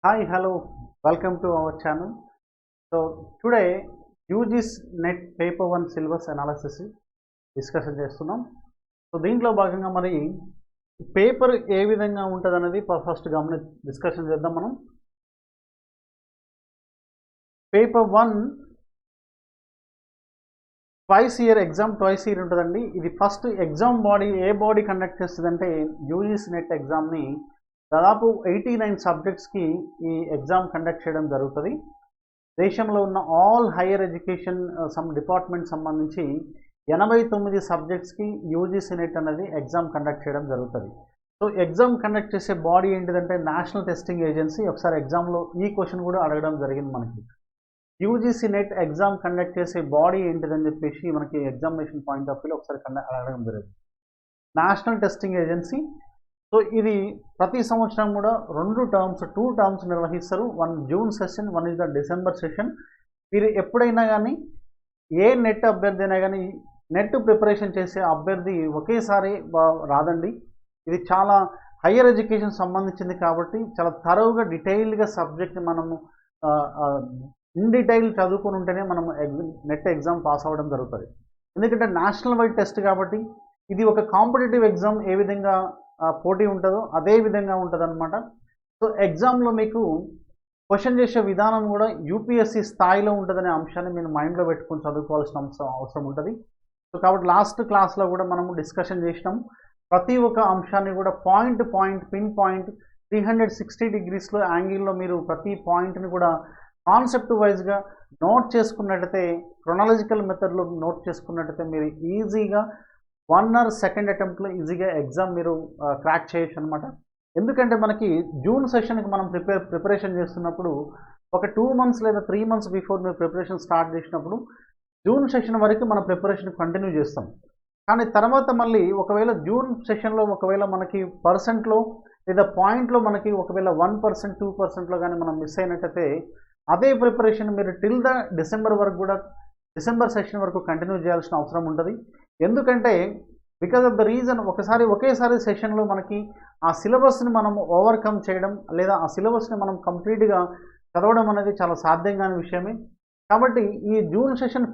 Hi, hello, welcome to our channel. So today UG's NET paper 1 syllabus analysis discussion చేస్తున్నాం. So దీంట్లో భాగంగా మరి paper ఏ విధంగా ఉంటుంది అనేది ఫస్ట్ డిస్కషన్ చేద్దాం. మనం paper 1 twice year exam twice year ఉంటుందండి. ఇది ఫస్ట్ ఎగ్జామ్ బాడీ ఏ బాడీ కండక్ట్ చేస్తుందంటే యూజీసీ నెట్ ఎగ్జామ్ని దాదాపు 89 సబ్జెక్ట్స్కి ఈ ఎగ్జామ్ కండక్ట్ చేయడం జరుగుతుంది. దేశంలో ఉన్న all higher education some department సంబంధించి 89 సబ్జెక్ట్స్కి యూజీసీ నెట్ అనేది ఎగ్జామ్ కండక్ట్ చేయడం జరుగుతుంది. సో ఎగ్జామ్ కండక్ట్ చేసే బాడీ ఏంటిదంటే నేషనల్ టెస్టింగ్ ఏజెన్సీ. ఒకసారి ఎగ్జామ్లో ఈ క్వశ్చన్ కూడా అడగడం జరిగింది మనకి. యూజీసీ నెట్ ఎగ్జామ్ కండక్ట్ చేసే బాడీ ఏంటిదని చెప్పేసి మనకి ఎగ్జామినేషన్ పాయింట్ ఆఫ్ వ్యూలో ఒకసారి అడగడం జరిగింది. National testing agency. సో ఇది ప్రతి సంవత్సరం కూడా టూ టర్మ్స్ నిర్వహిస్తారు. 1 June session, 1 is the December session. మీరు ఎప్పుడైనా కానీ ఏ నెట్ అభ్యర్థి అయినా కానీ నెట్ ప్రిపరేషన్ చేసే అభ్యర్థి ఒకేసారి రాదండి. ఇది చాలా హయ్యర్ ఎడ్యుకేషన్ సంబంధించింది కాబట్టి చాలా థరోగా డీటెయిల్డ్గా సబ్జెక్ట్ని మనము ఇన్ డీటెయిల్ చదువుకొని ఉంటేనే మనం నెట్ ఎగ్జామ్ పాస్ అవ్వడం జరుగుతుంది. ఎందుకంటే నేషనల్ వైడ్ టెస్ట్ కాబట్టి ఇది ఒక కాంపిటేటివ్ ఎగ్జామ్ ఏ విధంగా పోటీ ఉంటుందో అదే విధంగా ఉంటుంది అనమాట. సో ఎగ్జామ్లో మీకు క్వశ్చన్ చేసే విధానం కూడా యూపీఎస్సీ స్థాయిలో ఉంటుందనే అంశాన్ని మీరు మైండ్లో పెట్టుకొని చదువుకోవాల్సిన అవసరం ఉంటుంది. సో కాబట్టి లాస్ట్ క్లాస్లో కూడా మనము డిస్కషన్ చేసినాం. ప్రతి ఒక్క అంశాన్ని కూడా పిన్ పాయింట్ 360 డిగ్రీస్లో యాంగిల్లో మీరు ప్రతి పాయింట్ని కూడా కాన్సెప్ట్ వైజ్గా నోట్ చేసుకున్నట్టయితే, క్రొనాలజికల్ మెథడ్లో నోట్ చేసుకున్నట్టయితే మీరు ఈజీగా 1 or 2nd అటెంప్ట్లో ఈజీగా ఎగ్జామ్ మీరు క్రాక్ చేయొచ్చు అనమాట. ఎందుకంటే మనకి జూన్ సెషన్కి మనం ప్రిపరేషన్ చేస్తున్నప్పుడు ఒక 2 months లేదా 3 months బిఫోర్ మీరు ప్రిపరేషన్ స్టార్ట్ చేసినప్పుడు జూన్ సెషన్ వరకు మన ప్రిపరేషన్ కంటిన్యూ చేస్తాం. కానీ తర్వాత మళ్ళీ ఒకవేళ జూన్ సెషన్లో ఒకవేళ మనకి పర్సెంట్లో లేదా పాయింట్లో మనకి ఒకవేళ 1%, 2%లో కానీ మనం మిస్ అయినట్టయితే అదే ప్రిపరేషన్ మీరు టిల్ ద డిసెంబర్ వరకు కూడా డిసెంబర్ సెషన్ వరకు కంటిన్యూ చేయాల్సిన అవసరం ఉంటుంది. ఎందుకంటే బికాజ్ ఆఫ్ ద రీజన్ ఒకేసారి సెషన్లో మనకి ఆ సిలబస్ని మనం ఓవర్కమ్ చేయడం లేదా ఆ సిలబస్ని మనం కంప్లీట్గా చదవడం అనేది చాలా సాధ్యం కాని విషయమే. కాబట్టి ఈ జూన్ సెషన్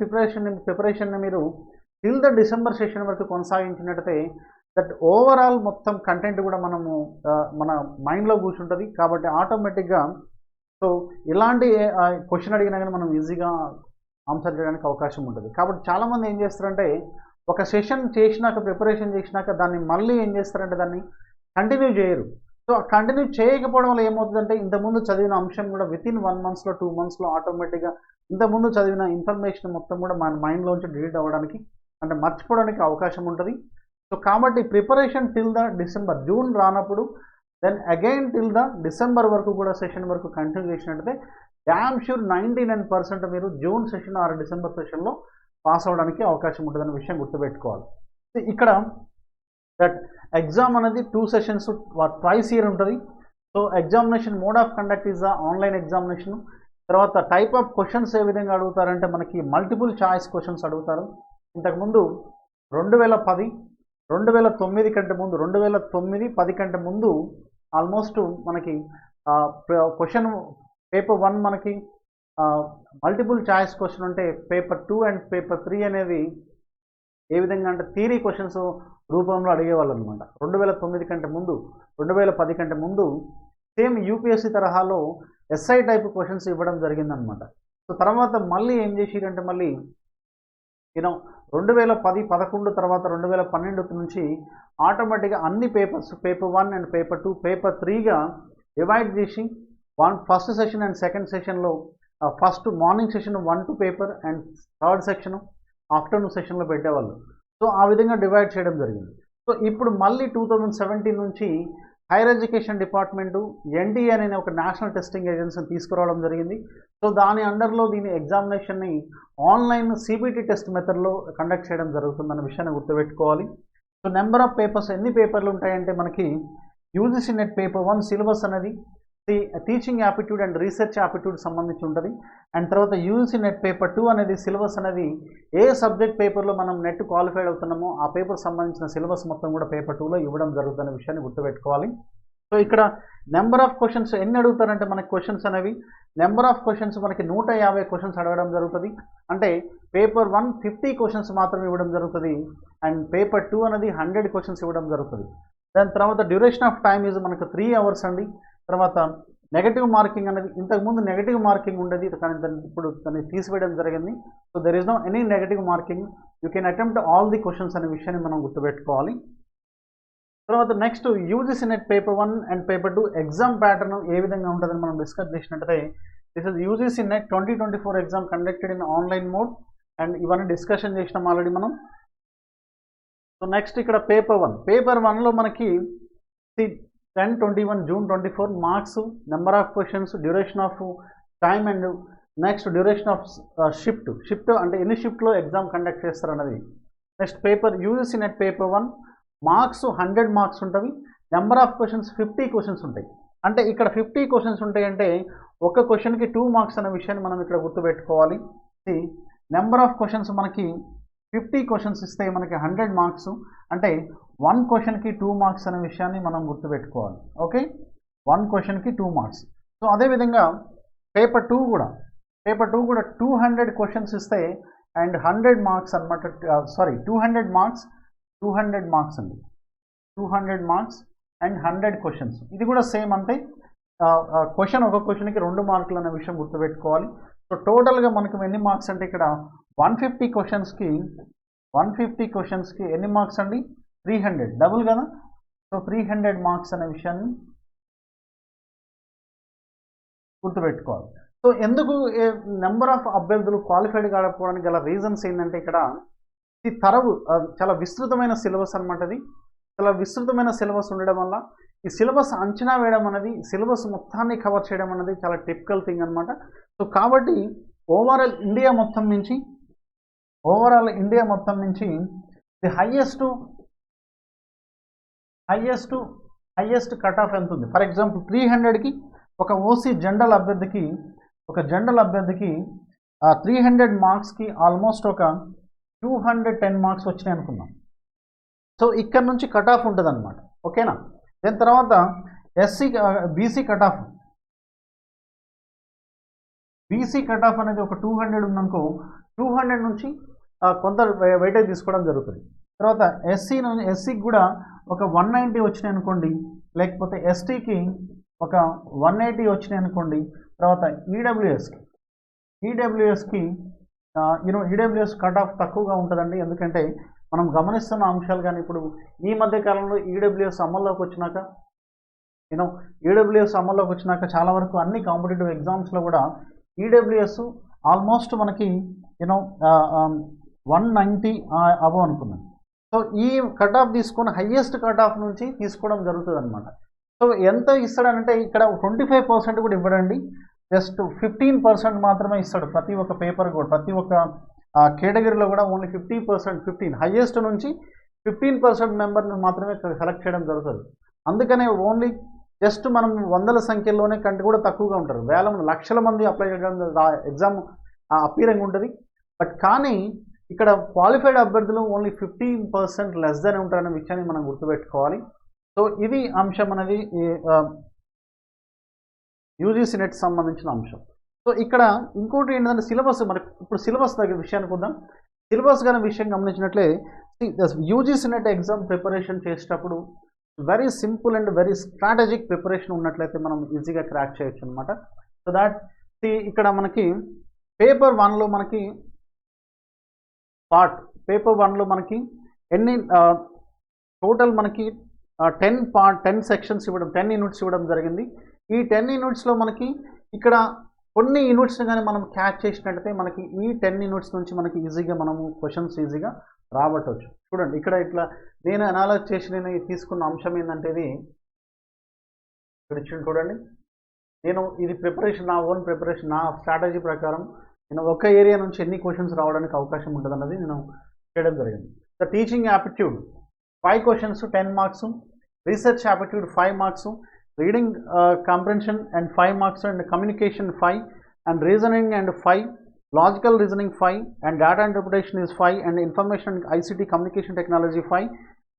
ప్రిపరేషన్ని మీరు టిల్ ద డిసెంబర్ సెషన్ వరకు కొనసాగించినట్టయితే దట్ ఓవరాల్ మొత్తం కంటెంట్ కూడా మనము మన మైండ్లో కూర్చుంటుంది. కాబట్టి ఆటోమేటిక్గా సో ఇలాంటి క్వశ్చన్ అడిగినా కానీ మనం ఈజీగా ఆన్సర్ చేయడానికి అవకాశం ఉంటుంది. కాబట్టి చాలామంది ఏం చేస్తారంటే ఒక సెషన్ చేసినాక ప్రిపరేషన్ చేసినాక దాన్ని మళ్ళీ ఏం చేస్తారంటే దాన్ని కంటిన్యూ చేయరు. సో కంటిన్యూ చేయకపోవడం వల్ల ఏమవుతుందంటే ఇంతకుముందు చదివిన అంశం కూడా వితిన్ 1 monthలో 2 monthsలో ఆటోమేటిక్గా ఇంతకుముందు చదివిన ఇన్ఫర్మేషన్ మొత్తం కూడా మన మైండ్లోంచి డిలీట్ అవ్వడానికి అంటే మర్చిపోవడానికి అవకాశం ఉంటుంది. సో కాబట్టి preparation till the December, June రానప్పుడు then again till the December వరకు కూడా సెషన్ వరకు కంటిన్యూ చేసినట్టయితే డ్యామ్ షూర్ 99% మీరు జూన్ సెషన్ ఆర్ డిసెంబర్ సెషన్లో పాస్ అవ్వడానికి అవకాశం ఉంటుందనే విషయం గుర్తుపెట్టుకోవాలి. ఇక్కడ దట్ ఎగ్జామ్ అనేది 2 sessions ట్వైస్ ఇయర్ ఉంటుంది. So examination mode of conduct is the online examination. తర్వాత టైప్ ఆఫ్ క్వశ్చన్స్ ఏ విధంగా అడుగుతారంటే మనకి మల్టిపుల్ చాయిస్ క్వశ్చన్స్ అడుగుతారు. ఇంతకుముందు 2010, 2009 కంటే ముందు 2009-10 కంటే ముందు ఆల్మోస్ట్ మనకి క్వశ్చన్ పేపర్ 1 మనకి మల్టిపుల్ చాయిస్ క్వశ్చన్ ఉంటే పేపర్ 2 అండ్ పేపర్ 3 అనేవి ఏ విధంగా అంటే థియరీ క్వశ్చన్స్ రూపంలో అడిగేవాళ్ళు అనమాట. 2009 కంటే ముందు 2010 కంటే ముందు సేమ్ యూపీఎస్సీ తరహాలో ఎస్ఐ టైప్ క్వశ్చన్స్ ఇవ్వడం జరిగిందనమాట. సో తర్వాత మళ్ళీ ఏం చేసిరంటే మళ్ళీ 2010-11 తర్వాత 2012 నుంచి ఆటోమేటిక్గా అన్ని papers paper 1 and paper 2 paper 3గా డివైడ్ చేసి ఫస్ట్ సెషన్ అండ్ సెకండ్ సెషన్లో first morning session 1 paper and third section afternoon సెషన్లో పెట్టేవాళ్ళు. సో ఆ విధంగా డివైడ్ చేయడం జరిగింది. సో ఇప్పుడు మళ్ళీ 2017 నుంచి హైయర్ ఎడ్యుకేషన్ డిపార్ట్మెంటు ఎన్టీఏ అనే ఒక నేషనల్ టెస్టింగ్ ఏజెన్సీని తీసుకురావడం జరిగింది. సో దాని అండర్లో దీని ఎగ్జామినేషన్ని ఆన్లైన్ సిబిటి టెస్ట్ మెథడ్లో కండక్ట్ చేయడం జరుగుతుందన్న విషయాన్ని గుర్తుపెట్టుకోవాలి. సో నెంబర్ ఆఫ్ పేపర్స్ ఎన్ని పేపర్లు ఉంటాయంటే మనకి యూజీసీ నెట్ పేపర్ 1 సిలబస్ అనేది teaching aptitude and research aptitude సంబంధించి ఉంటుంది. అండ్ తర్వాత యూజీసీ నెట్ పేపర్ 2 అనేది సిలబస్ అనేది ఏ సబ్జెక్ట్ పేపర్లో మనం నెట్ క్వాలిఫైడ్ అవుతున్నామో ఆ పేపర్ సంబంధించిన సిలబస్ మొత్తం కూడా పేపర్ 2లో ఇవ్వడం జరుగుతున్న విషయాన్ని గుర్తుపెట్టుకోవాలి. సో ఇక్కడ నెంబర్ ఆఫ్ క్వశ్చన్స్ ఎన్ని అడుగుతారంటే మనకి క్వశ్చన్స్ అనేవి నెంబర్ ఆఫ్ క్వశ్చన్స్ మనకి 150 క్వశ్చన్స్ అడగడం జరుగుతుంది. అంటే పేపర్ 1 50 క్వశ్చన్స్ మాత్రం ఇవ్వడం జరుగుతుంది. అండ్ పేపర్ 2 అనేది 100 క్వశ్చన్స్ ఇవ్వడం జరుగుతుంది. దాని తర్వాత డ్యూరేషన్ ఆఫ్ టైమ్ ఈజ్ మనకు 3 అవర్స్ అండి. తర్వాత నెగటివ్ మార్కింగ్ అనేది ఇంతకుముందు నెగటివ్ మార్కింగ్ ఉండేది, కానీ ఇప్పుడు దాన్ని తీసివేయడం జరిగింది. So there is no any negative marking, you can attempt all the questions అనే విషయాన్ని మనం గుర్తుపెట్టుకోవాలి. తర్వాత next UGC NET paper 1 and paper 2 exam pattern ఏ విధంగా ఉంటుందని మనం డిస్కస్ చేసినట్టయితే this is UGC NET 2024 exam conducted in online mode and ఇవన్నీ డిస్కషన్ చేసినాం ఆల్రెడీ మనం. సో నెక్స్ట్ ఇక్కడ పేపర్ 1లో మనకి 10/21 June 24 marks, number of questions, duration of time and next duration of shift అంటే ఎన్ని షిఫ్ట్లో ఎగ్జామ్ కండక్ట్ చేస్తారు అన్నది. Next paper UGC NET paper 1 marks 100 marks ఉంటుంది. నెంబర్ ఆఫ్ క్వశ్చన్స్ 50 క్వశ్చన్స్ ఉంటాయి. అంటే ఇక్కడ 50 క్వశ్చన్స్ ఉంటాయంటే ఒక క్వశ్చన్కి 2 మార్క్స్ అనే విషయాన్ని మనం ఇక్కడ గుర్తుపెట్టుకోవాలి. నెంబర్ ఆఫ్ క్వశ్చన్స్ మనకి 50 క్వశ్చన్స్ ఇస్తే మనకి 100 మార్క్స్, అంటే 1 క్వశ్చన్కి 2 మార్క్స్ అనే విషయాన్ని మనం గుర్తుపెట్టుకోవాలి. ఓకే, 1 క్వశ్చన్కి 2 మార్క్స్. సో అదేవిధంగా పేపర్ 2 కూడా 200 క్వశ్చన్స్ ఇస్తే అండ్ 100 మార్క్స్ అనమాట. 200 మార్క్స్ అండి, 200 మార్క్స్ అండ్ 100 క్వశ్చన్స్. ఇది కూడా సేమ్ అంతే, ఒక క్వశ్చన్కి 2 మార్కులు అనే విషయం గుర్తుపెట్టుకోవాలి. సో టోటల్గా మనకు ఎన్ని మార్క్స్ అంటే ఇక్కడ 150 క్వశ్చన్స్కి ఎన్ని మార్క్స్ అండి, 300, డబుల్ కదా. సో 300 మార్క్స్ అనే విషయాన్ని గుర్తుపెట్టుకోవాలి. సో ఎందుకు నెంబర్ ఆఫ్ అభ్యర్థులు క్వాలిఫైడ్ కాకపోవడానికి గల రీజన్స్ ఏంటంటే ఇక్కడ ఈ తరవు చాలా విస్తృతమైన సిలబస్ అనమాట. ఇది చాలా విస్తృతమైన సిలబస్ ఉండడం వల్ల ఈ సిలబస్ అంచనా వేయడం అనేది, సిలబస్ మొత్తాన్ని కవర్ చేయడం అనేది చాలా టిపికల్ థింగ్ అనమాట. సో కాబట్టి ఓవరాల్ ఇండియా మొత్తం నుంచి ది హైయెస్ట్ కట్ ఆఫ్ ఎంత ఉంది. ఫర్ ఎగ్జాంపుల్ 300కి ఒక ఓసీ జనరల్ అభ్యర్థికి 300 మార్క్స్కి ఆల్మోస్ట్ ఒక 210 మార్క్స్ వచ్చినాయి అనుకుందాం. సో ఇక్కడ నుంచి కట్ ఆఫ్ ఉంటుంది అనమాట. ఓకేనా. దాని తర్వాత బీసీ కట్ ఆఫ్ అనేది ఒక 200 ఉందనుకో, 200 నుంచి కొంత వెయిటేజ్ తీసుకోవడం జరుగుతుంది. తర్వాత ఎస్సీకి కూడా ఒక 190 వచ్చినాయి అనుకోండి, లేకపోతే ఎస్టీకి ఒక 180 వచ్చినాయి అనుకోండి. తర్వాత ఈడబ్ల్యూఎస్కి ఈడబ్ల్యూఎస్ కట్ ఆఫ్ తక్కువగా ఉంటుందండి. ఎందుకంటే మనం గమనిస్తున్న అంశాలు కానీ ఇప్పుడు ఈ మధ్య కాలంలో ఈడబ్ల్యూఎస్ అమల్లోకి వచ్చినాక చాలా వరకు అన్ని కాంపిటేటివ్ ఎగ్జామ్స్లో కూడా ఈడబ్ల్యూఎస్ ఆల్మోస్ట్ మనకి 190 అబవ్ అనుకున్నాను. సో ఈ కట్ ఆఫ్ తీసుకొని హయ్యెస్ట్ కట్ ఆఫ్ నుంచి తీసుకోవడం జరుగుతుంది అనమాట. సో ఎంత ఇస్తాడనంటే ఇక్కడ 25% కూడా ఇవ్వడండి, జస్ట్ 15% మాత్రమే ఇస్తాడు. ప్రతి ఒక్క పేపర్ కూడా, ప్రతి ఒక్క కేటగిరీలో కూడా ఓన్లీ 15 హయ్యెస్ట్ నుంచి 15% మెంబర్ని మాత్రమే సెలెక్ట్ చేయడం జరుగుతుంది. అందుకనే ఓన్లీ జస్ట్ మనం వందల సంఖ్యలోనే కంటే కూడా తక్కువగా ఉంటారు, లక్షల మంది అప్లై చేయడం ఎగ్జామ్ అపీరింగ్ ఉంటుంది. బట్ కానీ ఇక్కడ క్వాలిఫైడ్ అభ్యర్థులు ఓన్లీ 15% లెస్ దాన్ ఉంటారనే విషయాన్ని మనం గుర్తుపెట్టుకోవాలి. సో ఇది అంశం అనేది యూజీసీ నెట్ సంబంధించిన అంశం. సో ఇక్కడ ఇంకోటి ఏంటంటే సిలబస్, మనకి ఇప్పుడు సిలబస్ దగ్గర విషయానికి వద్దాం. సిలబస్ కానీ విషయం గమనించినట్లే యూజీసీ నెట్ ఎగ్జామ్ ప్రిపరేషన్ చేసేటప్పుడు very simple and very strategic preparation ఉన్నట్లయితే మనం ఈజీగా క్రాక్ చేయొచ్చు అనమాట. సో దాట్ ఇక్కడ మనకి పేపర్ 1లో మనకి ఎన్ని టోటల్ మనకి 10 సెక్షన్స్ ఇవ్వడం, 10 యూనిట్స్ ఇవ్వడం జరిగింది. ఈ 10 యూనిట్స్లో మనకి ఇక్కడ కొన్ని యూనిట్స్ని కానీ మనం క్యాచ్ చేసినట్టయితే మనకి ఈ 10 యూనిట్స్ నుంచి మనకి ఈజీగా మనము క్వశ్చన్స్ ఈజీగా రాబట్టవచ్చు. చూడండి ఇక్కడ ఇట్లా నేను అనాలైజ్ చేసి నేను తీసుకున్న అంశం ఏంటంటే ఇది ఇక్కడ ఇచ్చింది చూడండి. నేను ఇది ప్రిపరేషన్, నా ఓన్ ప్రిపరేషన్, నా స్ట్రాటజీ ప్రకారం నేను ఒక ఏరియా నుంచి ఎన్ని క్వశ్చన్స్ రావడానికి అవకాశం ఉంటుంది అన్నది నేను చేయడం జరిగింది. The teaching aptitude 5 questions 10 marks, research aptitude 5 marks, reading comprehension and 5 marks, and communication 5, and reasoning and 5, logical reasoning 5, and data interpretation is 5, and information ICT communication technology 5,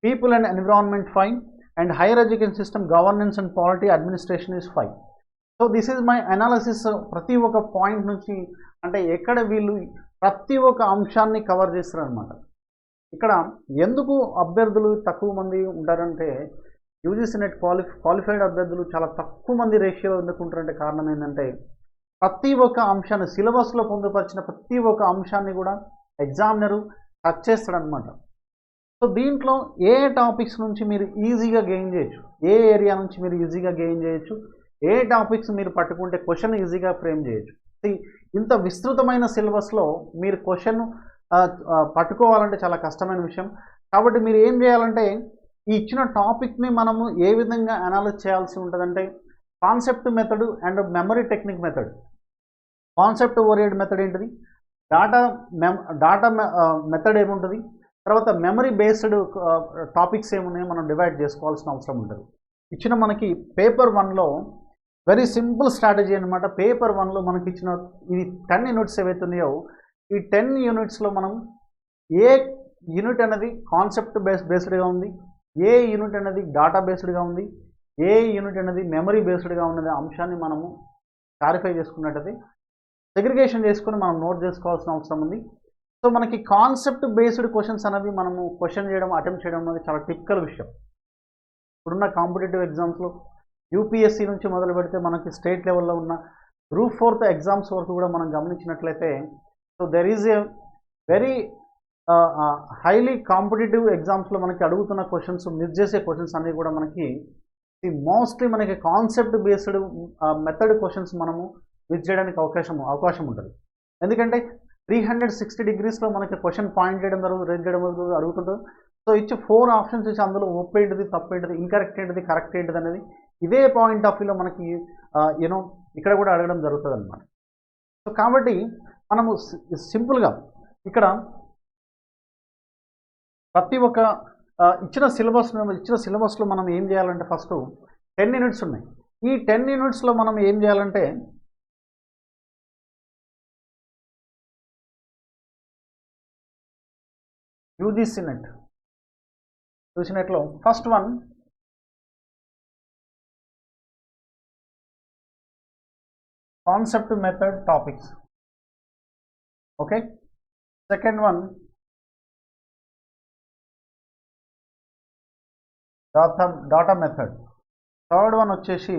people and environment 5, and higher education system governance and polity administration is 5. So this is my analysis. ప్రతి ఒక్క point నుంచి అంటే ఎక్కడ వీళ్ళు ప్రతి ఒక్క అంశాన్ని cover చేస్తారు అనమాట. ఇక్కడ ఎందుకు అభ్యర్థులు తక్కువ మంది ఉంటారంటే యూజీసీ నెట్ క్వాలిఫైడ్ అభ్యర్థులు చాలా తక్కువ మంది రేషియో ఎందుకు ఉంటారంటే కారణం ఏంటంటే ప్రతి ఒక్క అంశాన్ని సిలబస్లో పొందుపరిచిన ప్రతి ఒక్క అంశాన్ని కూడా ఎగ్జామినరు టచ్ చేస్తాడనమాట. సో దీంట్లో ఏ టాపిక్స్ నుంచి మీరు ఈజీగా గెయిన్ చేయొచ్చు, ఏ ఏరియా నుంచి మీరు ఈజీగా గెయిన్ చేయొచ్చు, ఏ టాపిక్స్ మీరు పట్టుకుంటే క్వశ్చన్ ఈజీగా ఫ్రేమ్ చేయొచ్చు. ఇంత విస్తృతమైన సిలబస్లో మీరు క్వశ్చన్ పట్టుకోవాలంటే చాలా కష్టమైన విషయం. కాబట్టి మీరు ఏం చేయాలంటే ఈ ఇచ్చిన టాపిక్ని మనము ఏ విధంగా అనాలిజ్ చేయాల్సి ఉంటుందంటే concept method and memory technique method. Concept oriented method ఏంటిది, డాటా మెథడ్ ఏముంటుంది, తర్వాత మెమరీ బేస్డ్ టాపిక్స్ ఏమున్నాయో మనం డివైడ్ చేసుకోవాల్సిన అవసరం ఉంటుంది. ఇచ్చిన మనకి పేపర్ 1లో వెరీ సింపుల్ స్ట్రాటజీ అనమాట. పేపర్ 1లో మనకి ఇచ్చిన ఇది 10 యూనిట్స్ ఏవైతున్నాయో ఈ 10 యూనిట్స్లో మనం ఏ యూనిట్ అనేది కాన్సెప్ట్ బేస్డ్గా ఉంది, ఏ యూనిట్ అనేది డాటా బేస్డ్గా ఉంది, ఏ యూనిట్ అనేది మెమరీ బేస్డ్గా ఉన్నది అంశాన్ని మనము క్లారిఫై చేసుకున్నట్టయితే సెగ్రిగేషన్ చేసుకుని మనం నోట్ చేసుకోవాల్సిన అవసరం ఉంది. సో మనకి కాన్సెప్ట్ బేస్డ్ క్వశ్చన్స్ అనేవి మనము క్వశ్చన్ చేయడం అటెంప్ట్ చేయడం అనేది చాలా టిపికల్ విషయం. ఇప్పుడున్న కాంపిటేటివ్ ఎగ్జామ్స్లో యూపీఎస్సీ నుంచి మొదలు పెడితే మనకి స్టేట్ లెవెల్లో ఉన్న గ్రూప్ 4 ఎగ్జామ్స్ వరకు కూడా మనం గమనించినట్లయితే so there is a very highly competitive ఎగ్జామ్స్లో మనకి అడుగుతున్న క్వశ్చన్స్, మిస్ చేసే క్వశ్చన్స్ అన్నీ కూడా మనకి మోస్ట్లీ మనకి కాన్సెప్ట్ బేస్డ్ మెథడ్ క్వశ్చన్స్ మనము మిస్ చేయడానికి అవకాశం ఉంటుంది. ఎందుకంటే 360 డిగ్రీస్లో మనకి క్వశ్చన్ పాయింట్ చేయడం రేజ్ చేయడం అడుగుతుంటుంది. సో ఇచ్చి 4 ఆప్షన్స్ ఇచ్చి అందులో ఒప్పు ఏంటిది, తప్పు ఏంటిది, ఇన్కరెక్ట్ ఏంటిది, కరెక్ట్ ఏంటిది అనేది ఇదే పాయింట్ ఆఫ్ వ్యూలో మనకి యూనో ఇక్కడ కూడా అడగడం జరుగుతుంది అనమాట. సో కాబట్టి మనము సింపుల్గా ఇక్కడ ప్రతి ఒక్క ఇచ్చిన సిలబస్లో మనం ఏం చేయాలంటే ఫస్ట్ 10 యూనిట్స్ ఉన్నాయి. ఈ 10 యూనిట్స్లో మనం ఏం చేయాలంటే యూజీసీ నెట్లో first one concept method topics, okay. Second one data method. Third one వచ్చేసి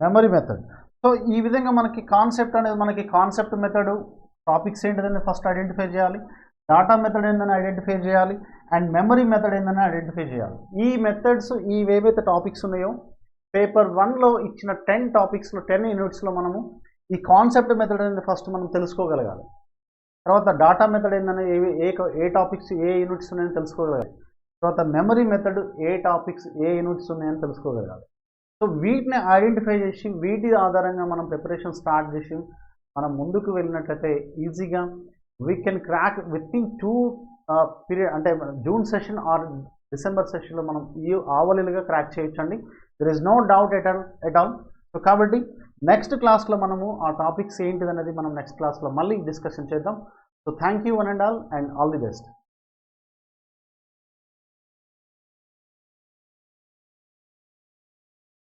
మెమరీ మెథడ్. సో ఈ విధంగా మనకి కాన్సెప్ట్ అనేది మనకి కాన్సెప్ట్ మెథడ్ టాపిక్స్ ఏంటిదని ఫస్ట్ ఐడెంటిఫై చేయాలి, డాటా మెథడ్ ఏందని ఐడెంటిఫై చేయాలి, అండ్ మెమరీ మెథడ్ ఏందని ఐడెంటిఫై చేయాలి. ఈ మెథడ్స్ ఏవైతే టాపిక్స్ ఉన్నాయో పేపర్ 1లో ఇచ్చిన 10 టాపిక్స్లో 10 యూనిట్స్లో మనము ఈ కాన్సెప్ట్ మెథడ్ అనేది ఫస్ట్ మనం తెలుసుకోగలగాలి. తర్వాత డాటా మెథడ్ ఏందని ఏ టాపిక్స్ ఏ యూనిట్స్ ఉన్నాయని తెలుసుకోగలగాలి. తర్వాత మెమరీ మెథడ్ ఏ టాపిక్స్ ఏ యూనిట్స్ ఉన్నాయని తెలుసుకోగలగాలి. సో వీటిని ఐడెంటిఫై చేసి వీటి ఆధారంగా మనం ప్రిపరేషన్ స్టార్ట్ చేసి మనం ముందుకు వెళ్ళినట్లయితే ఈజీగా we can crack within 2 period అంటే జూన్ సెషన్ ఆర్ డిసెంబర్ సెషన్లో మనం ఈ ఆవలిలుగా క్రాక్ చేయొచ్చండి. There is no doubt at all. So కాబట్టి నెక్స్ట్ క్లాస్లో మనము ఆ టాపిక్స్ ఏంటిదనేది మనం నెక్స్ట్ క్లాస్లో మళ్ళీ డిస్కషన్ చేద్దాం. So thank you one and all the best.